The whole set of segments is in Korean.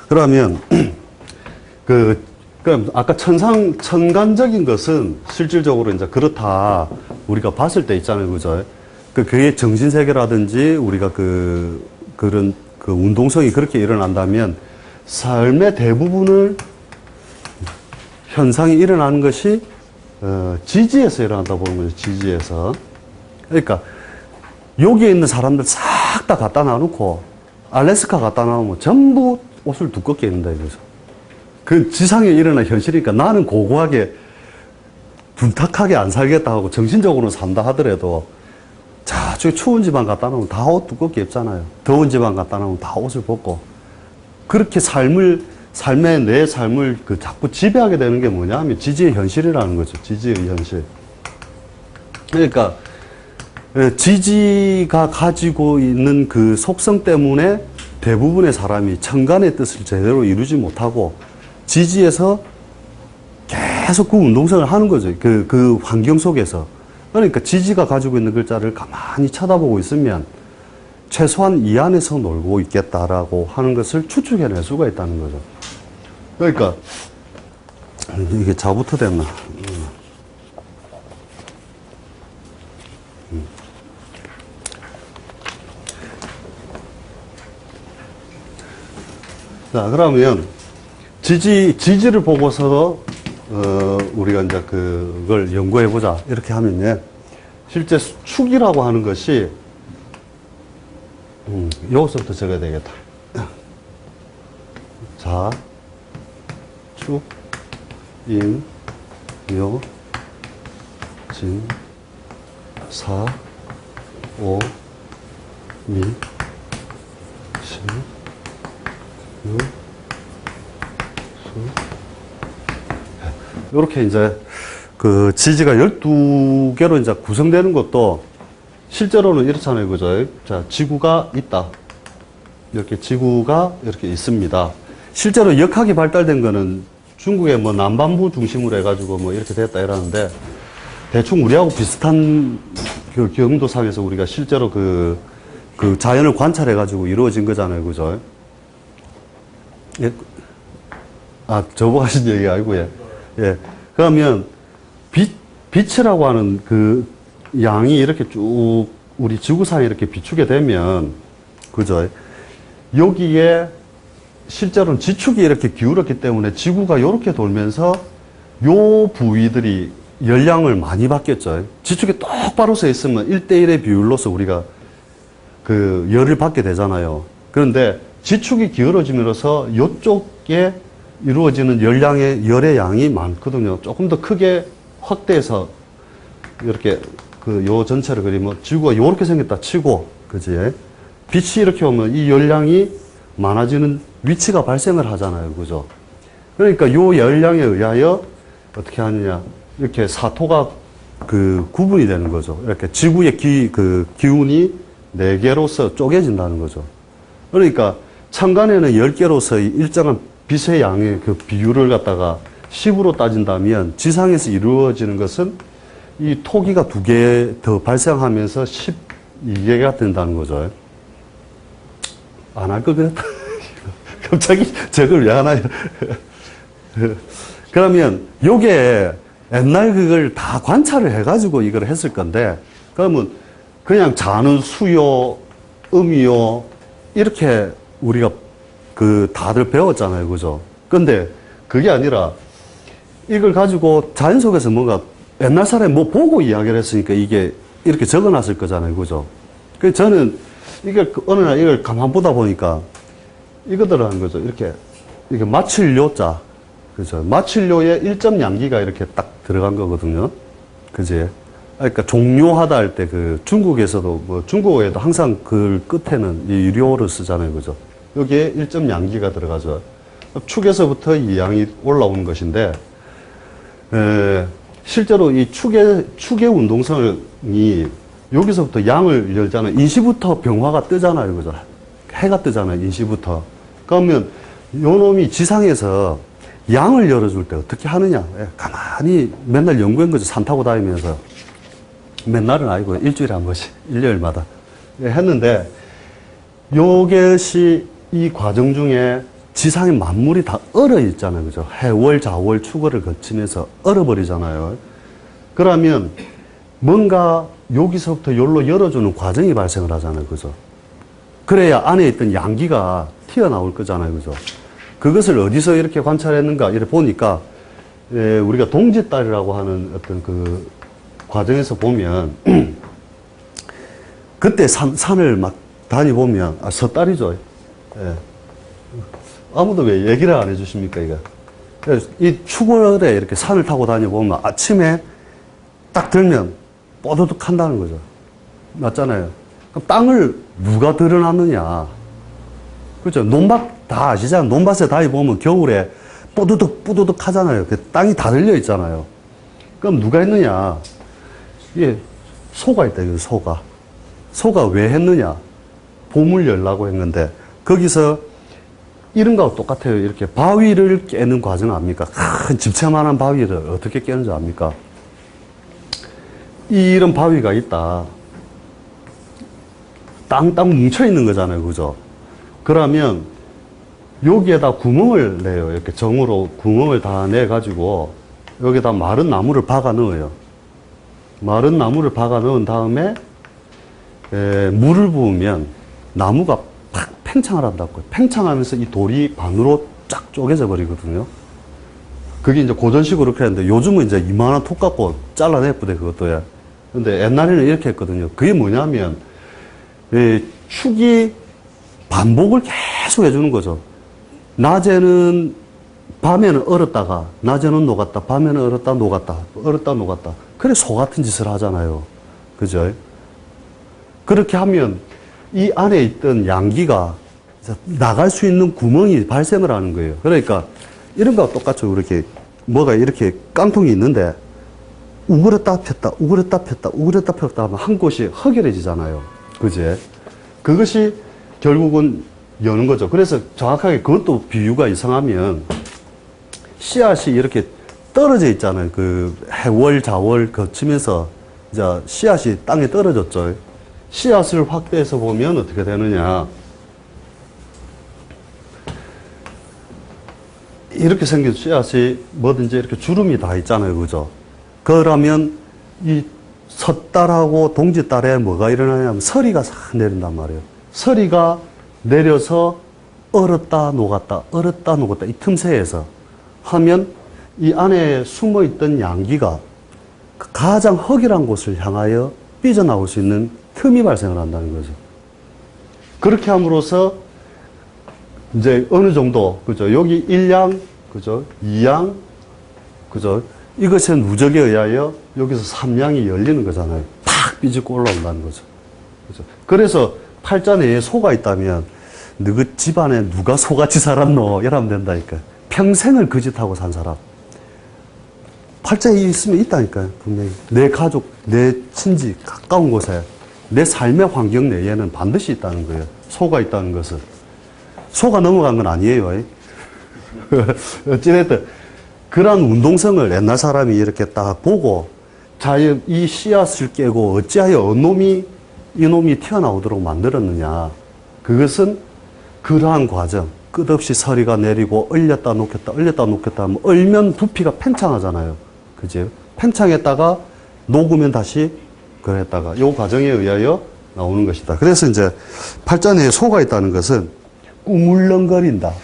그러면, 그럼 아까 천간적인 것은 실질적으로 이제 그렇다. 우리가 봤을 때 있잖아요. 그죠? 그게 정신세계라든지 우리가 그런 운동성이 그렇게 일어난다면 삶의 대부분을 현상이 일어나는 것이 지지에서 일어난다 보는 거죠. 지지에서. 그러니까 여기에 있는 사람들 싹 다 갖다 놔놓고 알래스카 갖다 놔놓으면 전부 옷을 두껍게 입는다 이거죠. 그 지상에 일어난 현실이니까 나는 고고하게 둔탁하게 안 살겠다 하고 정신적으로는 산다 하더라도 자, 저기 추운 지방 갖다 놓으면 다 옷 두껍게 입잖아요. 더운 지방 갖다 놓으면 다 옷을 벗고 그렇게 내 삶을 자꾸 지배하게 되는 게 뭐냐 하면 지지의 현실이라는 거죠. 지지의 현실. 그러니까 지지가 가지고 있는 그 속성 때문에 대부분의 사람이 천간의 뜻을 제대로 이루지 못하고 지지에서 계속 그 운동성을 하는 거죠. 그 환경 속에서. 그러니까 지지가 가지고 있는 글자를 가만히 쳐다보고 있으면 최소한 이 안에서 놀고 있겠다라고 하는 것을 추측해낼 수가 있다는 거죠. 그러니까 이게 자부터 됐나? 자, 그러면 지지를 보고서 우리가 이제 그걸 연구해 보자 이렇게 하면요, 실제 축이라고 하는 것이 여기서부터 적어야 되겠다. 자, 축, 임, 묘, 진, 사, 오, 미, 신, 유, 수. 이렇게 이제 그 지지가 12개로 이제 구성되는 것도 실제로는 이렇잖아요. 그죠? 자, 지구가 있다. 이렇게 지구가 이렇게 있습니다. 실제로 역학이 발달된 거는 중국의 뭐 남반부 중심으로 해가지고 뭐 이렇게 됐다 이러는데 대충 우리하고 비슷한 그 경도상에서 우리가 실제로 그 자연을 관찰해가지고 이루어진 거잖아요. 그죠? 예. 아, 저보고 하신 얘기 아니고, 예. 예. 그러면 빛이라고 하는 그 양이 이렇게 쭉 우리 지구상에 이렇게 비추게 되면, 그죠? 여기에 실제로는 지축이 이렇게 기울었기 때문에 지구가 이렇게 돌면서 요 부위들이 열량을 많이 받겠죠. 지축이 똑바로 서 있으면 1대1의 비율로서 우리가 그 열을 받게 되잖아요. 그런데 지축이 기울어짐으로써 이쪽에 이루어지는 열의 양이 많거든요. 조금 더 크게 확대해서 이렇게 요 전체를 그리면 지구가 요렇게 생겼다 치고, 그지? 빛이 이렇게 오면 이 열량이 많아지는 위치가 발생을 하잖아요. 그죠? 그러니까 요 열량에 의하여 어떻게 하느냐. 이렇게 사토가 구분이 되는 거죠. 이렇게 지구의 기운이 4개로서 쪼개진다는 거죠. 그러니까 천간에는 10개로서 일정한 빛의 양의 그 비율을 갖다가 10으로 따진다면 지상에서 이루어지는 것은 이 토기가 2개 더 발생하면서 12개가 된다는 거죠. 안 할 걸 그랬다. 갑자기 저걸 왜 하나요? 그러면 요게 옛날 그걸 다 관찰을 해가지고 이걸 했을 건데, 그러면 그냥 자는 수요, 음이요, 이렇게 우리가 다들 배웠잖아요. 그죠? 근데 그게 아니라 이걸 가지고 자연 속에서 뭔가 옛날 사람이 뭐 보고 이야기를 했으니까 이게 이렇게 적어 놨을 거잖아요. 그죠? 그래서 저는 어느 날 이걸 가만 보다 보니까 이거더라 하는 거죠. 이렇게 마칠료자. 그죠? 마칠료에 1점 양기가 이렇게 딱 들어간 거거든요. 그지? 그러니까 종료하다 할 때 중국에서도 뭐 중국어에도 항상 그 끝에는 이 료를 쓰잖아요. 그죠? 여기에 1점 양기가 들어가죠. 축에서부터 이 양이 올라오는 것인데, 실제로 이 축의 운동성이 여기서부터 양을 열잖아요. 인시부터 병화가 뜨잖아요. 그죠? 해가 뜨잖아요. 인시부터. 그러면 요 놈이 지상에서 양을 열어줄 때 어떻게 하느냐. 가만히 맨날 연구한 거죠. 산 타고 다니면서. 맨날은 아니고 일주일에 한 번씩, 일요일마다 했는데, 요것이 이 과정 중에 지상의 만물이 다 얼어 있잖아요. 그죠? 해월, 자월, 축월을 거치면서 얼어버리잖아요. 그러면 뭔가 여기서부터 여기로 열어주는 과정이 발생을 하잖아요. 그죠? 그래야 안에 있던 양기가 튀어나올 거잖아요. 그죠? 그것을 어디서 이렇게 관찰했는가, 이렇게 보니까, 우리가 동짓달이라고 하는 어떤 그 과정에서 보면, 그때 산을 막 다니보면, 섣달이죠. 예. 아무도 왜 얘기를 안 해주십니까, 이거? 이 축월에 이렇게 산을 타고 다녀보면 아침에 딱 들면 뽀드득 한다는 거죠. 맞잖아요. 그럼 땅을 누가 드러났느냐. 그렇죠. 논밭 다 아시잖아요. 논밭에 다니보면 겨울에 뽀드득 뿌드득 하잖아요. 그 땅이 다 들려 있잖아요. 그럼 누가 했느냐. 이게 소가 있다, 이거 소가. 소가 왜 했느냐. 봄을 열라고 했는데, 거기서 이런 거하고 똑같아요. 이렇게 바위를 깨는 과정 압니까? 큰 집채만한 바위를 어떻게 깨는지 압니까? 이런 바위가 있다. 땅땅 뭉쳐있는 거잖아요. 그죠? 그러면 여기에다 구멍을 내요. 이렇게 정으로 구멍을 다 내가지고 여기다 마른 나무를 박아 넣어요. 마른 나무를 박아 넣은 다음에 물을 부으면 나무가 팍 팽창을 한다고요. 팽창하면서 이 돌이 반으로 쫙 쪼개져 버리거든요. 그게 이제 고전식으로 그렇게 했는데 요즘은 이제 이만한 톡 갖고 잘라내쁘대 그것도요. 근데 옛날에는 이렇게 했거든요. 그게 뭐냐면 축이 반복을 계속 해주는 거죠. 낮에는 밤에는 얼었다가 낮에는 녹았다. 밤에는 얼었다 녹았다. 얼었다 녹았다. 그래 소 같은 짓을 하잖아요. 그죠? 그렇게 하면 이 안에 있던 양기가 나갈 수 있는 구멍이 발생을 하는 거예요. 그러니까 이런 거와 똑같죠. 이렇게 뭐가 이렇게 깡통이 있는데 우그렸다 폈다 우그렸다 폈다 우그렸다 폈다 하면 한 곳이 허결해지잖아요. 그제? 그것이 결국은 여는 거죠. 그래서 정확하게 그것도 비유가 이상하면 씨앗이 이렇게 떨어져 있잖아요. 그 해월 자월 거치면서 이제 씨앗이 땅에 떨어졌죠. 씨앗을 확대해서 보면 어떻게 되느냐. 이렇게 생긴 씨앗이 뭐든지 이렇게 주름이 다 있잖아요. 그죠? 그러면 이 섣달하고 동짓달에 뭐가 일어나냐면 서리가 싹 내린단 말이에요. 서리가 내려서 얼었다 녹았다 얼었다 녹았다 이 틈새에서 하면 이 안에 숨어있던 양기가 가장 허결한 곳을 향하여 삐져나올 수 있는 틈이 발생을 한다는 거죠. 그렇게 함으로써 이제 어느 정도, 그죠? 여기 1양, 그죠? 2양, 그죠? 이것의 누적에 의하여 여기서 3양이 열리는 거잖아요. 팍 삐지고 올라온다는 거죠. 그죠? 그래서 팔자 내에 소가 있다면, 너희 집안에 누가 소같이 살았노? 이러면 된다니까. 평생을 그 짓하고 산 사람. 팔자에 있으면 있다니까요. 분명히. 내 가족, 내 친지, 가까운 곳에, 내 삶의 환경 내에는 반드시 있다는 거예요. 소가 있다는 것은. 소가 넘어간 건 아니에요. 어찌됐든, 그러한 운동성을 옛날 사람이 이렇게 딱 보고, 자연, 이 씨앗을 깨고, 어찌하여 이놈이 튀어나오도록 만들었느냐. 그것은 그러한 과정, 끝없이 서리가 내리고, 얼렸다 놓겠다, 얼렸다 놓겠다 하면, 얼면 부피가 팽창하잖아요. 그죠? 팽창했다가, 녹으면 다시, 그랬다가, 요 과정에 의하여 나오는 것이다. 그래서 이제, 팔자 내에 소가 있다는 것은, 꾸물렁거린다.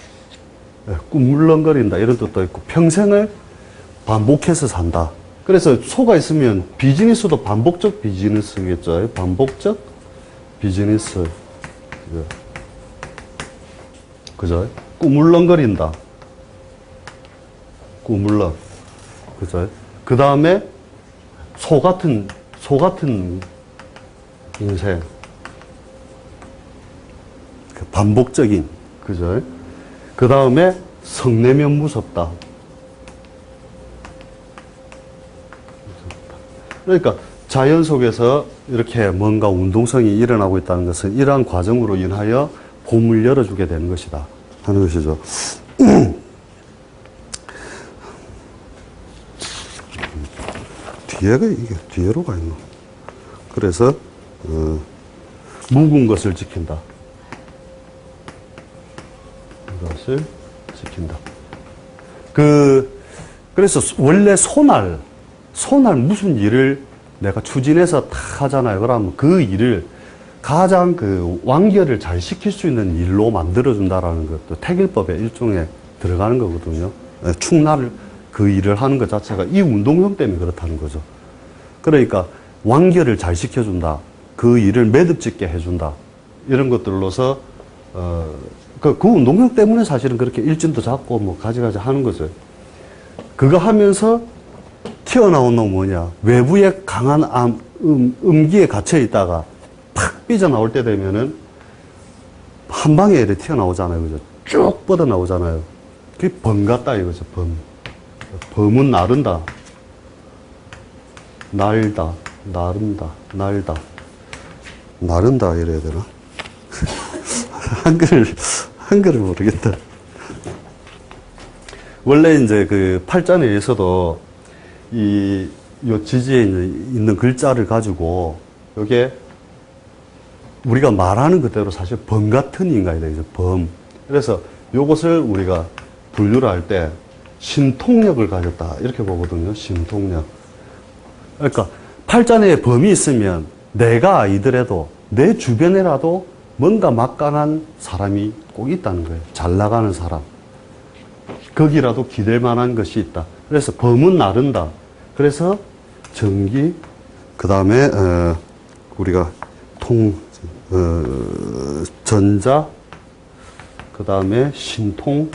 꾸물렁거린다. 이런 뜻도 있고, 평생을 반복해서 산다. 그래서 소가 있으면 비즈니스도 반복적 비즈니스겠죠. 반복적 비즈니스. 그죠? 꾸물렁거린다. 꾸물렁. 그죠? 그 다음에 소 같은 인생. 반복적인. 그죠? 그 다음에 성내면 무섭다. 그러니까 자연 속에서 이렇게 뭔가 운동성이 일어나고 있다는 것은 이러한 과정으로 인하여 봄을 열어주게 되는 것이다 하는 것이죠. 뒤에가 이게 뒤로 가 있노. 그래서 묵은 것을 지킨다. 이것을 지킨다. 그래서 원래 소날 무슨 일을 내가 추진해서 다 하잖아요. 그러면 그 일을 가장 완결을 잘 시킬 수 있는 일로 만들어준다라는 것도 태길법의 일종에 들어가는 거거든요. 축날 그 일을 하는 것 자체가 이 운동형 때문에 그렇다는 거죠. 그러니까 완결을 잘 시켜준다. 그 일을 매듭짓게 해준다. 이런 것들로서, 그 운동형 때문에 사실은 그렇게 일진도 잡고 뭐 가지가지 하는 거죠. 그거 하면서 튀어나온 놈 뭐냐. 외부에 강한 음기에 갇혀 있다가 팍 삐져나올 때 되면은 한 방에 이렇게 튀어나오잖아요. 그죠? 쭉 뻗어나오잖아요. 그게 범 같다 이거죠. 범은 나른다. 날다. 나른다. 날다. 나른다 이래야 되나? 한글을 모르겠다. 원래 이제 그 팔자내에서도 요 지지에 있는 글자를 가지고 요게 우리가 말하는 그대로 사실 범 같은 인간이 되죠. 범. 그래서 요것을 우리가 분류를 할 때 신통력을 가졌다. 이렇게 보거든요. 신통력. 그러니까 팔자내에 범이 있으면 내가 아니더라도 내 주변에라도 뭔가 막강한 사람이 꼭 있다는 거예요. 잘 나가는 사람. 거기라도 기댈 만한 것이 있다. 그래서 범은 나른다. 그래서 전기, 그 다음에 우리가 전자, 그 다음에 신통력,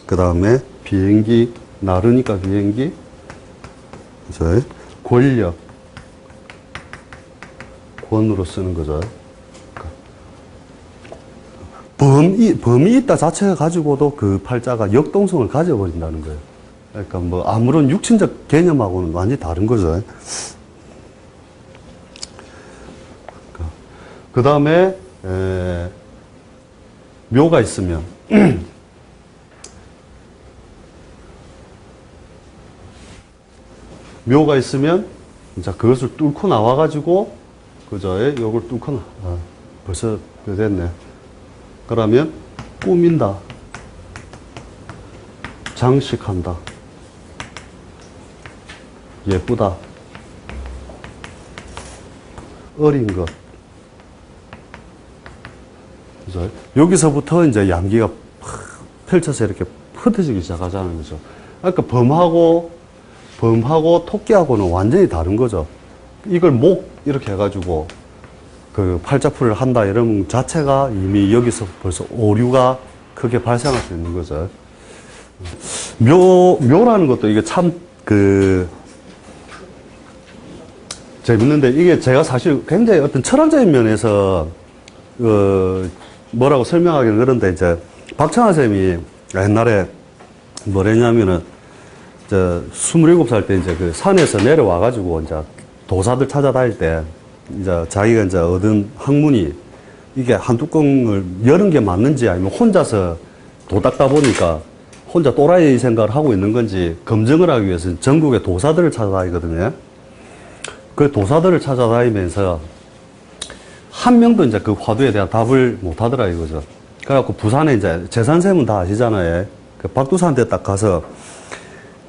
그 다음에 비행기, 나르니까 비행기, 그죠? 권력, 권으로 쓰는 거죠. 범이 있다 자체가 가지고도 그 팔자가 역동성을 가져버린다는 거예요. 그러니까 뭐 아무런 육신적 개념하고는 완전히 다른 거죠. 그 다음에 묘가 있으면 묘가 있으면 이제 그것을 뚫고 나와가지고 그죠? 요걸 뚫고 벌써 됐네. 그러면 꾸민다, 장식한다, 예쁘다, 어린 것. 그죠? 여기서부터 이제 양기가 펼쳐서 이렇게 흩어지기 시작하자는 거죠. 그러니까 범하고 토끼하고는 완전히 다른 거죠. 이걸 목 이렇게 해가지고 그 팔자풀이를 한다 이런 자체가 이미 여기서 벌써 오류가 크게 발생할 수 있는 거죠. 묘라는 것도 이게 참 재밌는데 이게 제가 사실 굉장히 어떤 철학적인 면에서 뭐라고 설명하기는 그런데 이제 박찬하 쌤이 옛날에 뭐랬냐면은 27살 때 이제 그 산에서 내려와가지고 이제 도사들 찾아다닐 때 이제 자기가 이제 얻은 학문이 이게 한 뚜껑을 여는 게 맞는지 아니면 혼자서 도닦다 보니까 혼자 또라이 생각을 하고 있는 건지 검증을 하기 위해서 전국의 도사들을 찾아다니거든요. 그 도사들을 찾아다니면서 한 명도 이제 그 화두에 대한 답을 못 하더라 이거죠. 그래갖고 부산에 이제 재산샘은 다 아시잖아요. 그 박두산한테 딱 가서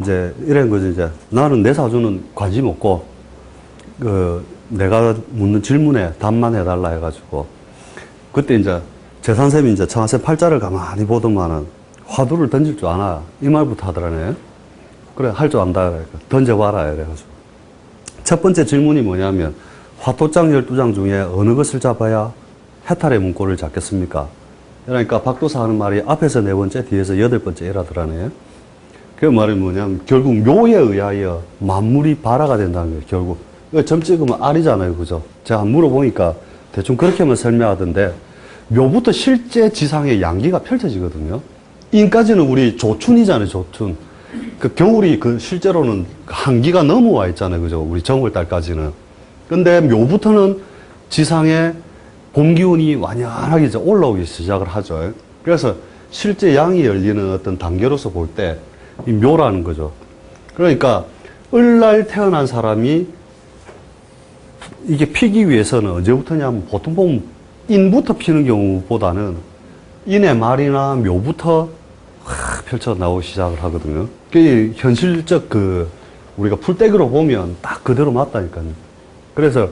이제 이런 거죠. 이제 나는 내 사주는 관심 없고 내가 묻는 질문에 답만 해달라 해가지고 그때 이제 재산샘이 이제 청하샘 팔자를 가만히 보더만은 화두를 던질 줄 아나 이 말부터 하더라네. 그래 할 줄 안다 그러니까 던져봐라 이래가지고 첫 번째 질문이 뭐냐면 화토장 12장 중에 어느 것을 잡아야 해탈의 문고를 잡겠습니까? 그러니까 박도사 하는 말이 앞에서 4번째 뒤에서 8번째 이라더라네. 그 말이 뭐냐면 결국 묘에 의하여 만물이 발화가 된다는 거예요. 결국 점 찍으면 알이잖아요. 그죠? 제가 물어보니까 대충 그렇게만 설명하던데 묘부터 실제 지상의 양기가 펼쳐지거든요. 인까지는 우리 조춘이잖아요. 조춘. 그 겨울이 실제로는 한기가 넘어와 있잖아요. 그죠? 우리 정월달까지는. 근데 묘부터는 지상에 봄 기운이 완연하게 이제 올라오기 시작을 하죠. 그래서 실제 양이 열리는 어떤 단계로서 볼 때 이 묘라는 거죠. 그러니까 을날 태어난 사람이 이게 피기 위해서는 언제부터냐면 보통 보면 인부터 피는 경우보다는 인의 말이나 묘부터 펼쳐 나오기 시작을 하거든요. 그게 현실적 우리가 풀떼기로 보면 딱 그대로 맞다니까요. 그래서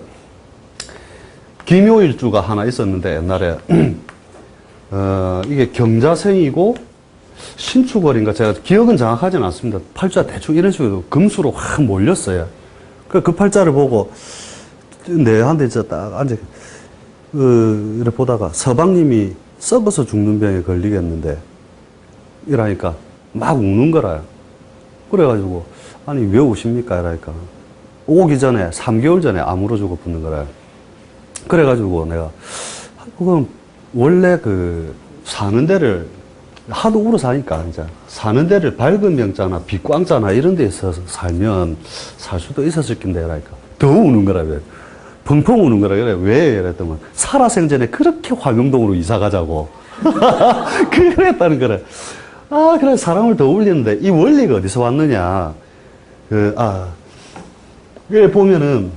기묘일주가 하나 있었는데 옛날에 이게 경자생이고 신축월인가 제가 기억은 정확하지는 않습니다. 팔자 대충 이런 식으로 금수로 확 몰렸어요. 그 팔자를 보고 내한테 진짜 딱 앉아 이렇게 보다가 서방님이 썩어서 죽는 병에 걸리겠는데 이러니까 막 우는 거라요. 그래가지고 아니 왜 우십니까? 이러니까 오기 전에 3개월 전에 암으로 죽어붙는 거라요. 그래가지고 내가 그건 원래 사는 데를 하도 울어 사니까 이제 사는 데를 밝은 명자나 빛광자나 이런 데서 살면 살 수도 있었을 낀데 이러니까 더 우는 거라며. 펑펑 우는 거라 그래. 왜? 이랬더니 살아생전에 그렇게 화명동으로 이사 가자고 그랬다는 거래. 아, 그래 사람을 더 울리는데 이 원리가 어디서 왔느냐? 여기 보면은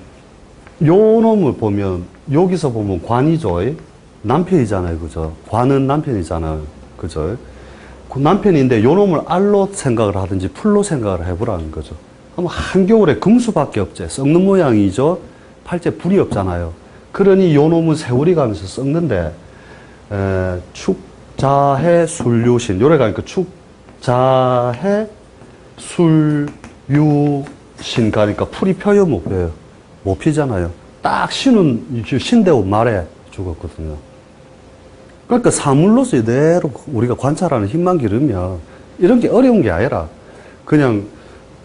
요 놈을 보면 여기서 보면 관이죠. 남편이잖아요, 그죠? 관은 남편이잖아요, 그죠? 그 남편인데 요 놈을 알로 생각을 하든지 풀로 생각을 해보라는 거죠. 그럼 한겨울에 금수밖에 없지. 썩는 모양이죠. 팔째 불이 없잖아요. 그러니 요 놈은 세월이 가면서 썩는데 축자해 술유신 요래 가니까 축자해 술유신 가니까 풀이 펴요 못 펴요? 못 피잖아요. 딱 신대오 말에 죽었거든요. 그러니까 사물로서 이대로 우리가 관찰하는 힘만 기르면 이런 게 어려운 게 아니라 그냥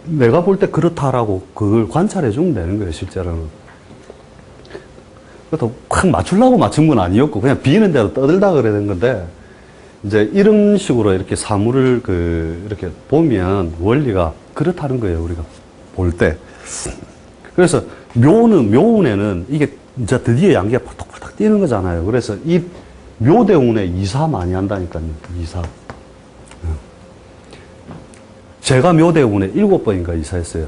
내가 볼 때 그렇다라고 그걸 관찰해 주면 되는 거예요, 실제로는. 그것도 확 맞추려고 맞춘 건 아니었고, 그냥 비는 대로 떠들다 그래야 되는 건데, 이제 이런 식으로 이렇게 사물을 이렇게 보면 원리가 그렇다는 거예요, 우리가 볼 때. 그래서 묘운에는 이게 이제 드디어 양기가 팍팍팍 뛰는 거잖아요. 그래서 이 묘대운에 이사 많이 한다니까요, 이사. 제가 묘대운에 7번인가 이사했어요.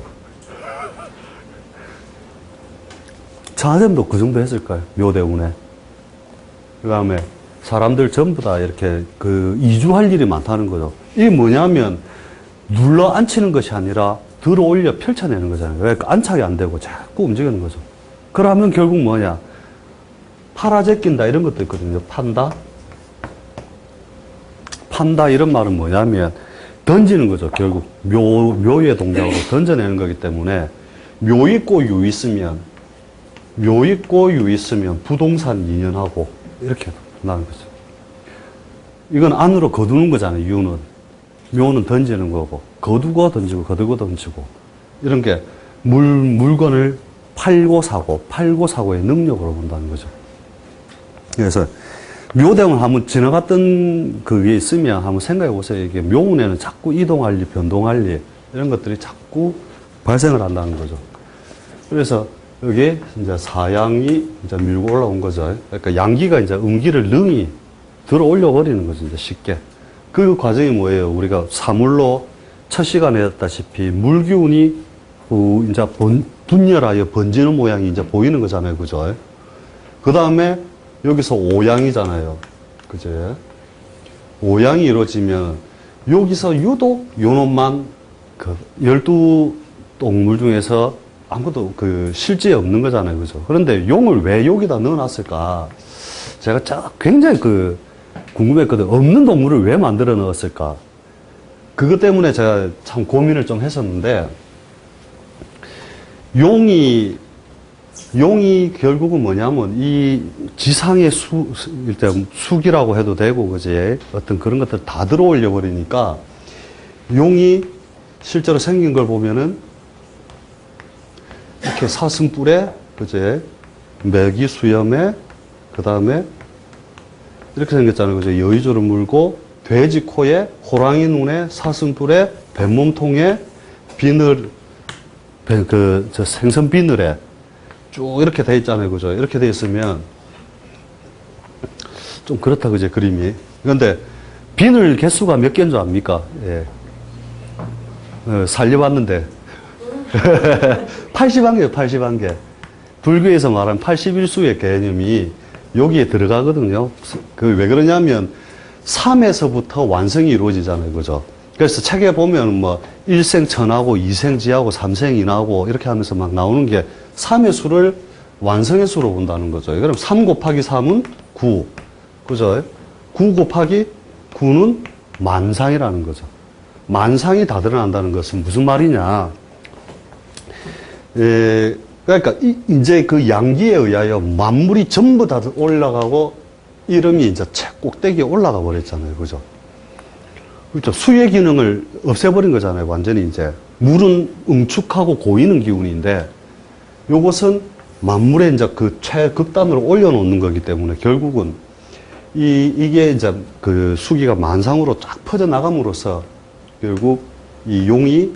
장하쌤도 그 정도 했을까요? 묘대운에. 그 다음에 사람들 전부 다 이렇게 이주할 일이 많다는 거죠. 이게 뭐냐면 눌러 앉히는 것이 아니라 들어 올려 펼쳐내는 거잖아요. 그러니까 안착이 안 되고 자꾸 움직이는 거죠. 그러면 결국 뭐냐? 팔아 제낀다 이런 것도 있거든요. 판다 이런 말은 뭐냐면 던지는 거죠. 결국 묘의 동작으로 던져내는 거기 때문에 묘 있고 유 있으면 부동산 2년하고 이렇게 나는 거죠. 이건 안으로 거두는 거잖아요. 유는. 묘는 던지는 거고 거두고 던지고 거두고 던지고 이런 게 물건을 팔고 사고의 능력으로 본다는 거죠. 그래서 묘대운 한번 지나갔던 그게 있으면 한번 생각해 보세요. 이게 묘운에는 자꾸 이동할 일, 변동할 일 이런 것들이 자꾸 발생을 한다는 거죠. 그래서 여기 이제 사양이 이제 밀고 올라온 거죠. 그러니까 양기가 이제 음기를 능히 들어 올려버리는 거죠. 이제 쉽게. 그 과정이 뭐예요? 우리가 사물로 첫 시간에 했다시피 물기운이 이제 분열하여 번지는 모양이 이제 보이는 거잖아요. 그죠? 그 다음에 여기서 오양이잖아요. 그죠? 오양이 이루어지면 여기서 유독 요 놈만 12동물 중에서 아무것도 실제에 없는 거잖아요. 그죠? 그런데 용을 왜 여기다 넣어놨을까? 제가 굉장히 궁금했거든요. 없는 동물을 왜 만들어 넣었을까? 그것 때문에 제가 참 고민을 좀 했었는데, 용이 결국은 뭐냐면, 이 지상의 일단 숙이라고 해도 되고, 그지? 어떤 그런 것들 다 들어 올려 버리니까, 용이 실제로 생긴 걸 보면은, 이렇게 사슴뿔에, 그제, 매기 수염에, 그 다음에, 이렇게 생겼잖아요. 그죠? 여의조를 물고, 돼지 코에, 호랑이 눈에, 사슴뿔에, 뱀몸통에, 생선 비늘에, 쭉 이렇게 돼 있잖아요. 그죠? 이렇게 돼 있으면, 좀 그렇다, 그제, 그림이. 그런데, 비늘 개수가 몇 개인 줄 압니까? 예. 살려봤는데. 81개예요, 81개. 불교에서 말하는 81수의 개념이 여기에 들어가거든요. 그 왜 그러냐면 3에서부터 완성이 이루어지잖아요. 그죠? 그래서 책에 보면 뭐 1생 천하고 2생 지하고 3생 인하고 이렇게 하면서 막 나오는 게 3의 수를 완성의 수로 본다는 거죠. 그럼 3 곱하기 3은 9. 그죠? 9 곱하기 9는 만상이라는 거죠. 만상이 다 드러난다는 것은 무슨 말이냐. 그러니까 이제 그 양기에 의하여 만물이 전부 다 올라가고 이름이 이제 책 꼭대기에 올라가 버렸잖아요. 그죠? 그렇죠. 수의 기능을 없애버린 거잖아요. 완전히 이제. 물은 응축하고 고이는 기운인데 요것은 만물의 이제 그 최극단으로 올려놓는 거기 때문에 결국은 이게 이제 그 수기가 만상으로 쫙 퍼져나감으로써 결국 이 용이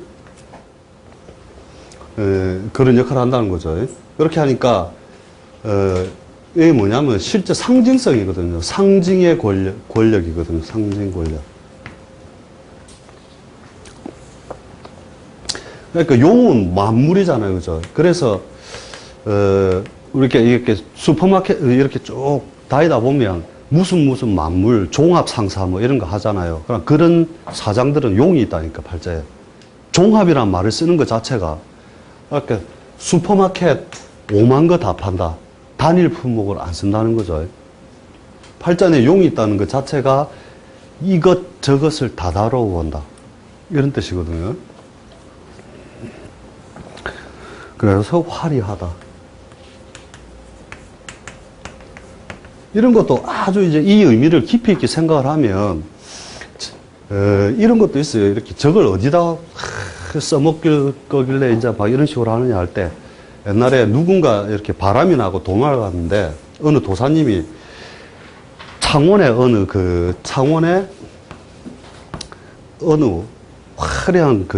그런 역할을 한다는 거죠. 그렇게 하니까 이게 뭐냐면 실제 상징성이거든요. 상징의 권력이거든요. 상징 권력. 그러니까 용은 만물이잖아요. 그죠? 그래서 이렇게 슈퍼마켓 이렇게 쭉 다니다 보면 무슨 만물, 종합 상사 뭐 이런 거 하잖아요. 그런 사장들은 용이 있다니까, 팔자에. 종합이란 말을 쓰는 것 자체가 그러니까 슈퍼마켓 5만 거 다 판다. 단일 품목을 안 쓴다는 거죠. 팔자에 용이 있다는 것 자체가 이것 저것을 다 다뤄본다. 이런 뜻이거든요. 그래서 화려하다. 이런 것도 아주 이제 이 의미를 깊이 있게 생각을 하면, 이런 것도 있어요. 이렇게 저걸 어디다 써먹길 거길래 이제 막 이런 식으로 하느냐 할 때, 옛날에 누군가 이렇게 바람이 나고 도망을 갔는데, 어느 도사님이 창원의 어느 화려한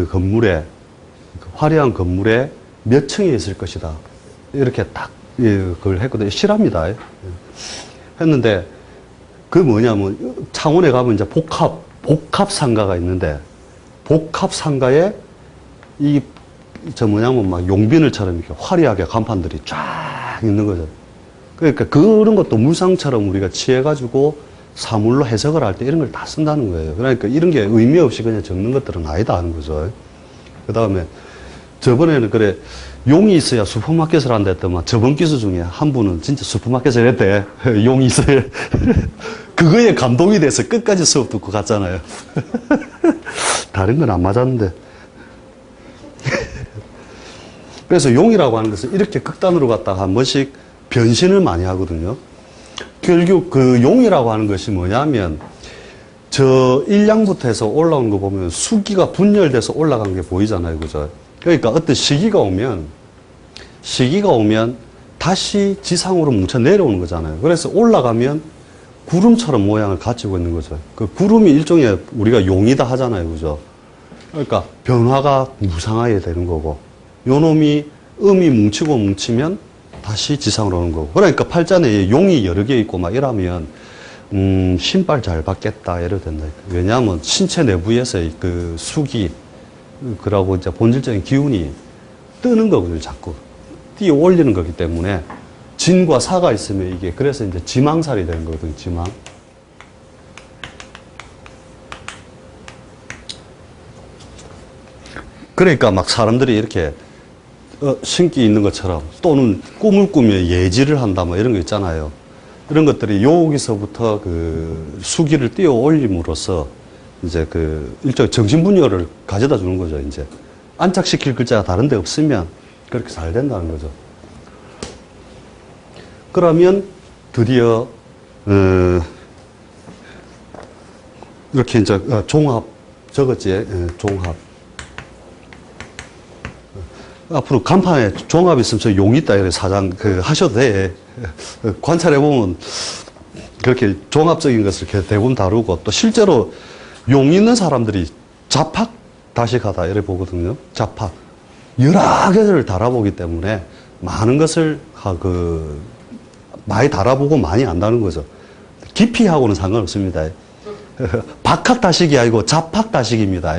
화려한 건물에 몇 층에 있을 것이다. 이렇게 딱, 그걸 했거든요. 실합니다. 했는데, 그 뭐냐면, 창원에 가면 이제 복합상가가 있는데, 복합상가에 막 용비늘처럼 이렇게 화려하게 간판들이 쫙 있는 거죠. 그러니까 그런 것도 물상처럼 우리가 취해가지고 사물로 해석을 할 때 이런 걸 다 쓴다는 거예요. 그러니까 이런 게 의미 없이 그냥 적는 것들은 아니다 하는 거죠. 그 다음에 저번에는 그래, 용이 있어야 슈퍼마켓을 한다 했더만 저번 기수 중에 한 분은 진짜 슈퍼마켓을 했대. 용이 있어야. 그거에 감동이 돼서 끝까지 수업 듣고 갔잖아요. 다른 건 안 맞았는데. 그래서 용이라고 하는 것은 이렇게 극단으로 갔다가 한 번씩 변신을 많이 하거든요. 결국 그 용이라고 하는 것이 뭐냐면 저 일량부터 해서 올라오는 거 보면 수기가 분열돼서 올라간 게 보이잖아요. 그죠? 그러니까 어떤 시기가 오면 다시 지상으로 뭉쳐 내려오는 거잖아요. 그래서 올라가면 구름처럼 모양을 가지고 있는 거죠. 그 구름이 일종의 우리가 용이다 하잖아요. 그죠? 그러니까 변화가 무상하게 되는 거고, 요 놈이 음이 뭉치면 다시 지상으로 오는 거고. 그러니까 팔자에 용이 여러 개 있고 막 이러면, 신발 잘 받겠다. 이래도 된다. 왜냐하면 신체 내부에서의 그 수기, 그러고 이제 본질적인 기운이 뜨는 거거든요. 자꾸. 뛰어 올리는 거기 때문에, 진과 사가 있으면 이게, 그래서 이제 지망살이 되는 거거든요. 지망. 그러니까 막 사람들이 이렇게 신기 있는 것처럼 또는 꿈을 꾸며 예지를 한다 뭐 이런 거 있잖아요. 이런 것들이 여기서부터 그 수기를 띄어 올림으로써 이제 그 일종의 정신분열을 가져다 주는 거죠. 이제 안착시킬 글자가 다른 데 없으면 그렇게 잘 된다는 거죠. 그러면 드디어 이렇게 이제 종합 적었지. 종합. 앞으로 간판에 종합이 있으면 저 용 있다, 이렇게 사장, 하셔도 돼. 관찰해보면 그렇게 종합적인 것을 이렇게 대부분 다루고, 또 실제로 용 있는 사람들이 자팍 다식하다, 이래 보거든요. 자팍. 여러 개를 달아보기 때문에 많은 것을, 많이 달아보고 많이 안다는 거죠. 깊이하고는 상관없습니다. 박학 다식이 아니고 자팍 다식입니다.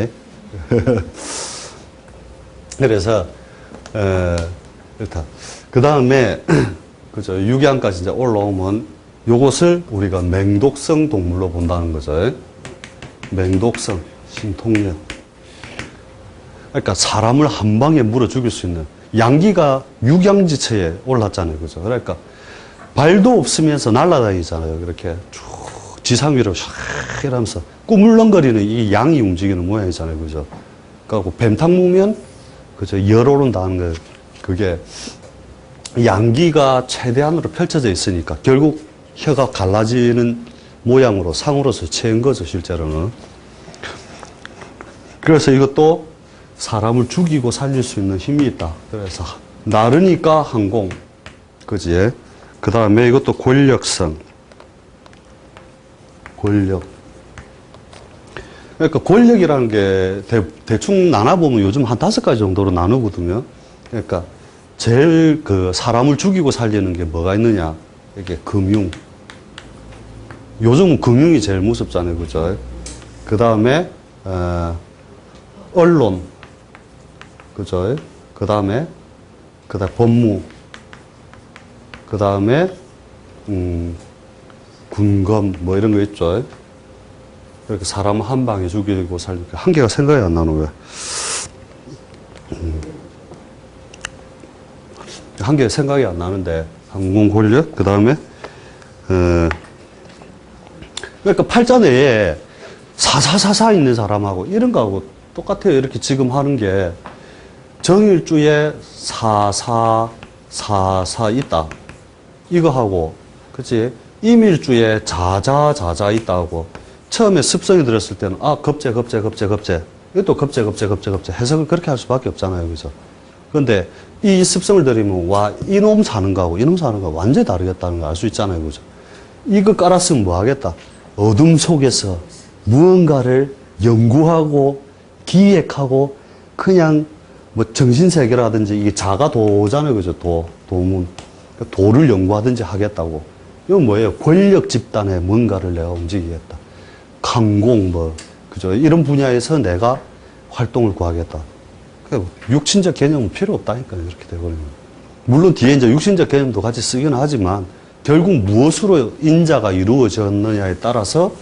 그래서, 그렇다. 그 다음에, 그죠. 유기암까지 이제 올라오면 요것을 우리가 맹독성 동물로 본다는 거죠. 맹독성, 신통력. 그러니까 사람을 한 방에 물어 죽일 수 있는 양기가 육양지체에 올랐잖아요. 그죠? 그러니까 발도 없으면서 날아다니잖아요. 이렇게 쭉 지상 위로 샥 이러면서 꾸물렁거리는 이 양이 움직이는 모양이잖아요. 그죠? 그러니까 뱀탕 먹으면 그죠? 열 오른다는 거 그게 양기가 최대한으로 펼쳐져 있으니까 결국 혀가 갈라지는 모양으로 상으로서 채운 거죠. 실제로는. 그래서 이것도 사람을 죽이고 살릴 수 있는 힘이 있다. 그래서 나르니까 항공. 그지? 그 다음에 이것도 권력성. 권력. 그러니까 권력이라는 게 대충 나눠보면 요즘 한 5가지 정도로 나누거든요. 그러니까 제일 그 사람을 죽이고 살리는 게 뭐가 있느냐. 이게 금융. 요즘은 금융이 제일 무섭잖아요. 그죠? 그 다음에, 언론. 그죠? 그 다음에 법무. 그 다음에, 군검, 뭐 이런 거 있죠. 이렇게 사람 한 방에 죽이고 살리고, 한 개가 생각이 안 나는 거야. 한 개 생각이 안 나는데, 항공 권력, 그 다음에, 그러니까 팔자 내에 사사사사 있는 사람하고 이런 거하고 똑같아요. 이렇게 지금 하는 게 정일주에 사사 있다. 이거 하고, 그치? 임일주에 자자 있다 하고, 처음에 습성이 들었을 때는, 겁제. 이것도 겁제. 해석을 그렇게 할 수밖에 없잖아요. 그죠? 그런데 이 습성을 들이면, 와, 이놈 사는 거하고 이놈 사는 거하고 완전히 다르겠다는 걸 알 수 있잖아요. 그죠? 이거 깔았으면 뭐 하겠다. 어둠 속에서 무언가를 연구하고 기획하고 그냥 뭐 정신세계라든지 이게 자가도잖아요. 그죠? 도문. 도를 연구하든지 하겠다고. 이건 뭐예요? 권력 집단에 뭔가를 내가 움직이겠다. 강공, 그죠? 이런 분야에서 내가 활동을 구하겠다. 육신적 개념은 필요 없다니까요. 이렇게 돼버리면. 물론 뒤에 이제 육신적 개념도 같이 쓰긴 하지만 결국 무엇으로 인자가 이루어졌느냐에 따라서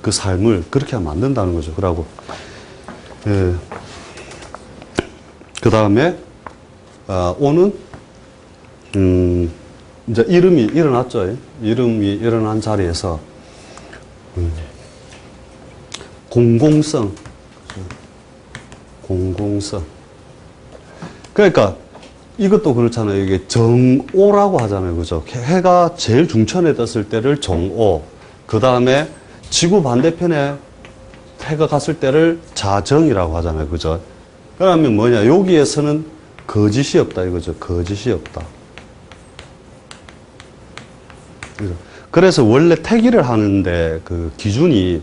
그 삶을 그렇게 만든다는 거죠. 그러고 그 다음에 오는 이제 이름이 일어났죠. 이름이 일어난 자리에서 공공성. 그러니까 이것도 그렇잖아요. 이게 정오라고 하잖아요. 그죠? 해가 제일 중천에 떴을 때를 정오. 그 다음에 지구 반대편에 해가 갔을 때를 자정이라고 하잖아요. 그죠? 그러면 뭐냐? 여기에서는 거짓이 없다. 이거죠. 거짓이 없다. 그래서 원래 태기를 하는데 그 기준이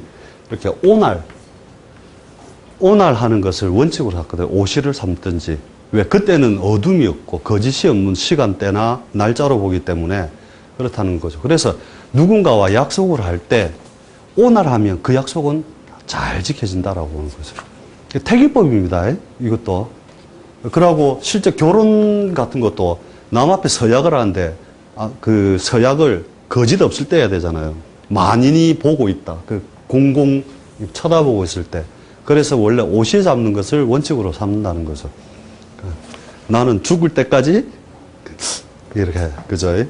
이렇게 오날 하는 것을 원칙으로 잡거든요. 오시를 삼든지. 왜? 그때는 어둠이 없고 거짓이 없는 시간대나 날짜로 보기 때문에 그렇다는 거죠. 그래서 누군가와 약속을 할 때 오날 하면 그 약속은 잘 지켜진다라고 보는 거죠. 태기법입니다. 이것도. 그러고 실제 결혼 같은 것도 남 앞에 서약을 하는데 그 서약을 거짓 없을 때 해야 되잖아요. 만인이 보고 있다. 그 공공 쳐다보고 있을 때. 그래서 원래 오시 잡는 것을 원칙으로 삼는다는 거죠. 나는 죽을 때까지 이렇게 그죠?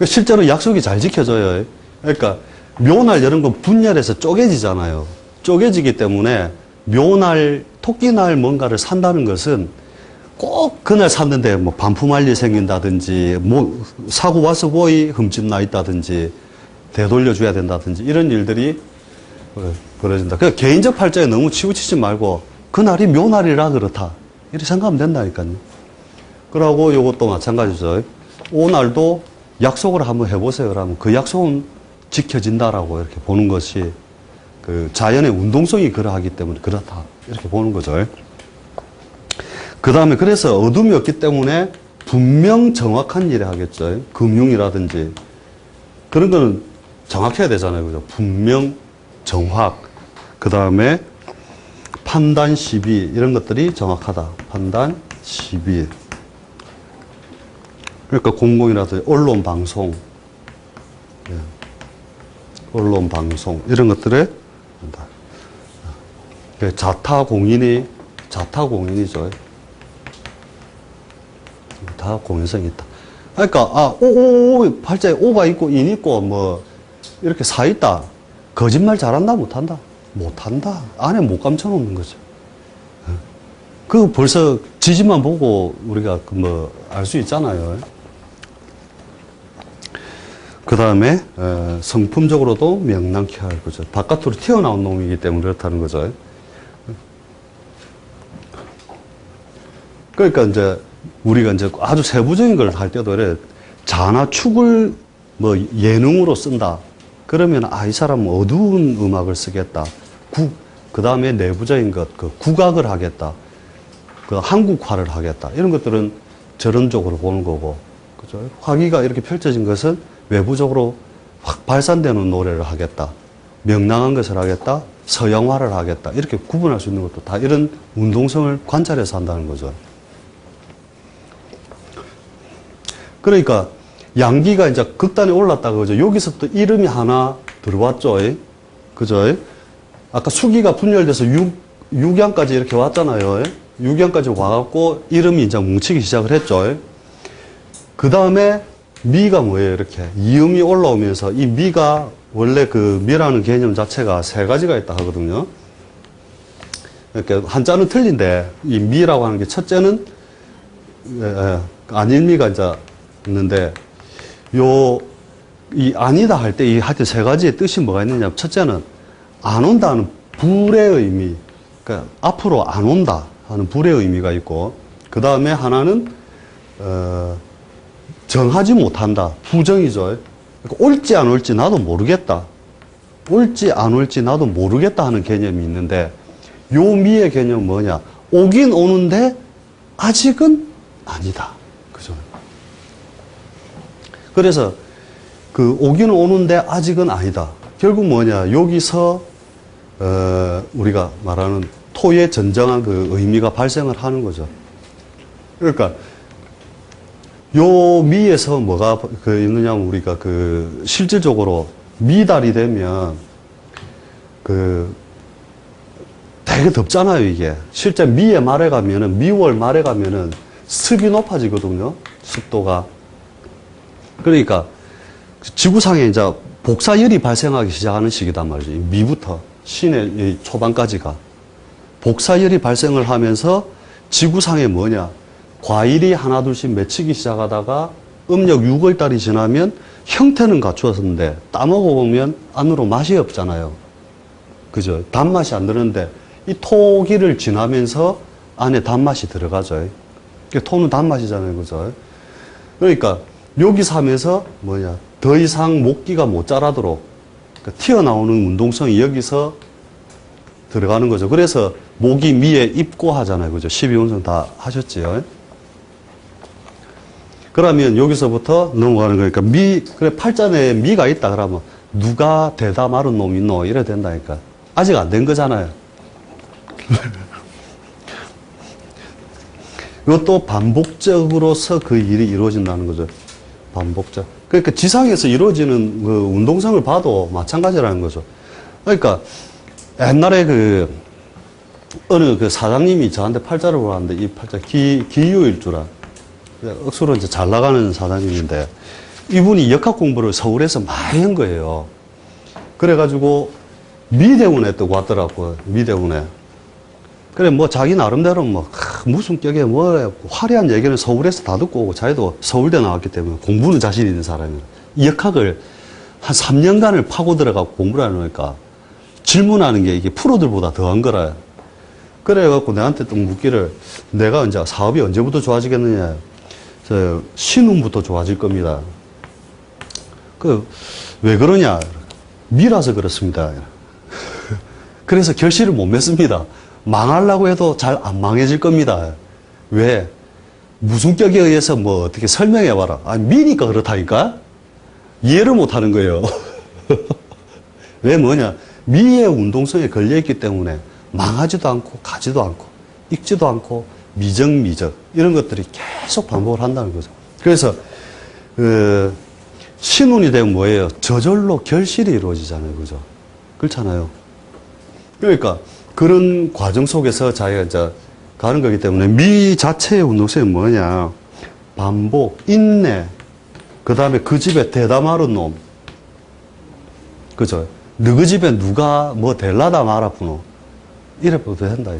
실제로 약속이 잘 지켜져요. 그러니까 묘날 이런 건 분열해서 쪼개지잖아요. 쪼개지기 때문에 묘날, 토끼날 뭔가를 산다는 것은 꼭 그날 샀는데 뭐 반품할 일이 생긴다든지 뭐 사고 와서 보이 흠집 나 있다든지 되돌려줘야 된다든지 이런 일들이 벌어진다. 그러니까 개인적 팔자에 너무 치우치지 말고 그날이 묘날이라 그렇다. 이렇게 생각하면 된다니까요. 그러고 요것도 마찬가지죠. 오날도 약속을 한번 해보세요. 그러면 그 약속은 지켜진다라고 이렇게 보는 것이 그 자연의 운동성이 그러하기 때문에 그렇다. 이렇게 보는 거죠. 그 다음에 그래서 어둠이 없기 때문에 분명 정확한 일을 하겠죠. 금융이라든지 그런 거는 정확해야 되잖아요. 그죠? 분명, 정확. 그 다음에 판단, 시비 이런 것들이 정확하다. 판단, 시비. 그러니까 공공이라든지 언론 방송, 예. 언론 방송 이런 것들에 자타공인이죠. 다 공인성이 있다. 그러니까 팔자에 오가 있고 인 있고 뭐 이렇게 사 있다. 거짓말 잘한다 못한다? 못한다. 안에 못 감춰놓는 거죠. 그 벌써 지지만 보고 우리가 뭐 알 수 있잖아요. 그 다음에 성품적으로도 명랑케 할 거죠. 바깥으로 튀어나온 놈이기 때문에 그렇다는 거죠. 그러니까 이제 우리가 이제 아주 세부적인 걸 할 때도 그래. 자나 축을 뭐 예능으로 쓴다. 그러면 이 사람은 어두운 음악을 쓰겠다. 그 다음에 내부적인 것, 그 국악을 하겠다. 그 한국화를 하겠다. 이런 것들은 저런 쪽으로 보는 거고. 그죠? 화기가 이렇게 펼쳐진 것은 외부적으로 확 발산되는 노래를 하겠다. 명랑한 것을 하겠다. 서양화를 하겠다. 이렇게 구분할 수 있는 것도 다 이런 운동성을 관찰해서 한다는 거죠. 그러니까 양기가 이제 극단에 올랐다가 그죠. 여기서 또 이름이 하나 들어왔죠. 그죠? 아까 수기가 분열돼서 육양까지 이렇게 왔잖아요. 육양까지 와갖고 이름이 이제 뭉치기 시작을 했죠. 그 다음에 미가 뭐예요? 이렇게 이음이 올라오면서 이 미가 원래 그 미라는 개념 자체가 세 가지가 있다 하거든요. 이렇게 한자는 틀린데 이 미라고 하는 게 첫째는 안일미가 이제 있는데 이 아니다 할 때 이 하여튼 세 가지의 뜻이 뭐가 있느냐. 첫째는 안 온다는 불의 의미. 그러니까 앞으로 안 온다 하는 불의 의미가 있고, 그 다음에 하나는 정하지 못한다. 부정이죠. 그러니까 올지 안 올지 나도 모르겠다. 올지 안 올지 나도 모르겠다 하는 개념이 있는데, 요 미의 개념은 뭐냐. 오긴 오는데 아직은 아니다. 그죠? 그래서 그 오기는 오는데 아직은 아니다. 결국 뭐냐. 여기서 우리가 말하는 토의 진정한 그 의미가 발생을 하는 거죠. 그러니까 요 미에서 뭐가 있느냐면 우리가 그 실질적으로 미달이 되면 그 되게 덥잖아요, 이게. 실제 미의 말에 가면은 미월 말에 가면은 습이 높아지거든요. 습도가. 그러니까 지구상에 이제 복사열이 발생하기 시작하는 시기단 말이죠. 미부터 신의 초반까지가 복사열이 발생을 하면서 지구상에 뭐냐, 과일이 하나둘씩 맺히기 시작하다가 음력 6월달이 지나면 형태는 갖추었는데 따먹어보면 안으로 맛이 없잖아요. 그죠? 단맛이 안 드는데 이 토기를 지나면서 안에 단맛이 들어가죠. 토는 단맛이잖아요. 그죠? 그러니까 여기서 하면서 뭐냐, 더 이상 목기가 못 자라도록 그러니까 튀어나오는 운동성이 여기서 들어가는 거죠. 그래서 목이 미에 입고 하잖아요. 그죠? 12운성 다 하셨지요. 그러면 여기서부터 넘어가는 거니까 그래, 팔자내에 미가 있다 그러면 누가 대다 마른 놈 있노? 이래 된다니까. 아직 안 된 거잖아요. 이것도 반복적으로서 그 일이 이루어진다는 거죠. 반복적. 그러니까 지상에서 이루어지는 그 운동성을 봐도 마찬가지라는 거죠. 그러니까 옛날에 어느 그 사장님이 저한테 팔자를 보았는데 이 팔자 기유일주라. 억수로 이제 잘 나가는 사장님인데 이분이 역학 공부를 서울에서 많이 한 거예요. 그래가지고 미대원에 또 왔더라고요. 미대원에. 그래, 뭐, 자기 나름대로 뭐, 무슨 격에 뭐, 화려한 얘기는 서울에서 다 듣고 오고, 자기도 서울대 나왔기 때문에 공부는 자신 있는 사람이에요. 이 역학을 한 3년간을 파고 들어가고 공부를 하니까 질문하는 게 이게 프로들보다 더한 거라. 그래갖고 내한테 또 묻기를, 내가 이제 사업이 언제부터 좋아지겠느냐. 신운부터 좋아질 겁니다. 왜 그러냐. 미라서 그렇습니다. 그래서 결실을 못 맺습니다. 망하려고 해도 잘 안 망해질 겁니다. 왜? 무슨 격에 의해서 뭐 어떻게 설명해봐라. 미니까 그렇다니까? 이해를 못 하는 거예요. 왜 뭐냐? 미의 운동성에 걸려있기 때문에 망하지도 않고 가지도 않고 익지도 않고 미적 이런 것들이 계속 반복을 한다는 거죠. 그래서 신운이 되면 뭐예요? 저절로 결실이 이루어지잖아요. 그죠? 그렇잖아요. 그러니까 그런 과정 속에서 자기가 이제 가는 거기 때문에 미 자체의 운동성이 뭐냐? 반복, 인내, 그 다음에 그 집에 대담하는 놈. 그죠? 너그 집에 누가 뭐 될라다 말아프노. 이래도 된다.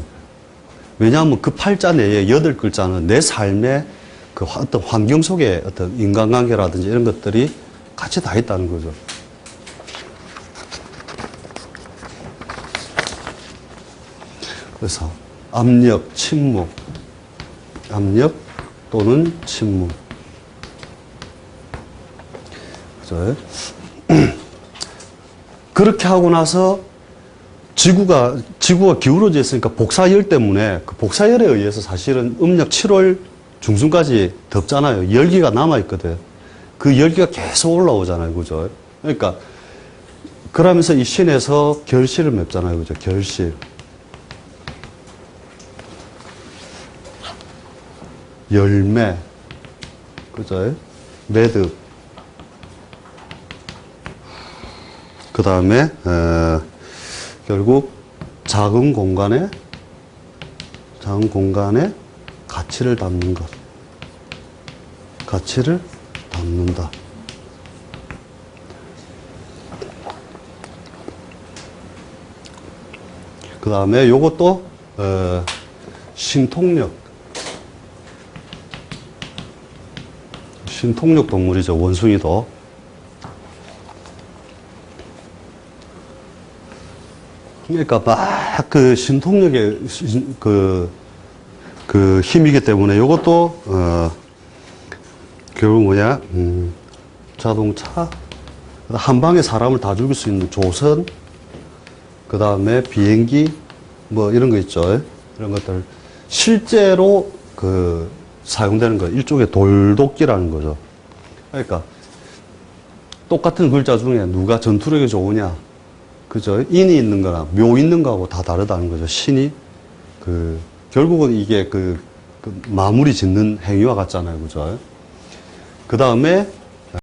왜냐하면 그 8자 내에 8글자는 내 삶의 그 어떤 환경 속에 어떤 인간관계라든지 이런 것들이 같이 다 있다는 거죠. 그래서 압력, 침묵, 압력 또는 침묵. 그죠? 그렇게 하고 나서 지구가 기울어져 있으니까 복사열 때문에 그 복사열에 의해서 사실은 음력 7월 중순까지 덥잖아요. 열기가 남아있거든. 그 열기가 계속 올라오잖아요. 그죠? 그러니까, 그러면서 이 신에서 결실을 맺잖아요. 그죠? 결실. 열매. 그죠? 매듭. 그 다음에, 결국 작은 공간에 가치를 담는 것. 가치를 담는다. 그 다음에 요것도 신통력. 신통력 동물이죠. 원숭이도. 그러니까 막 그 신통력의 그 힘이기 때문에 이것도 결국 뭐냐 자동차 한 방에 사람을 다 죽일 수 있는 조선 그 다음에 비행기 뭐 이런 거 있죠. 이런 것들 실제로 그 사용되는 거 일종의 돌도끼라는 거죠. 그러니까 똑같은 글자 중에 누가 전투력이 좋으냐. 그죠? 인이 있는 거나 묘 있는 거하고 다 다르다는 거죠. 신이. 결국은 이게 마무리 짓는 행위와 같잖아요. 그죠? 그 다음에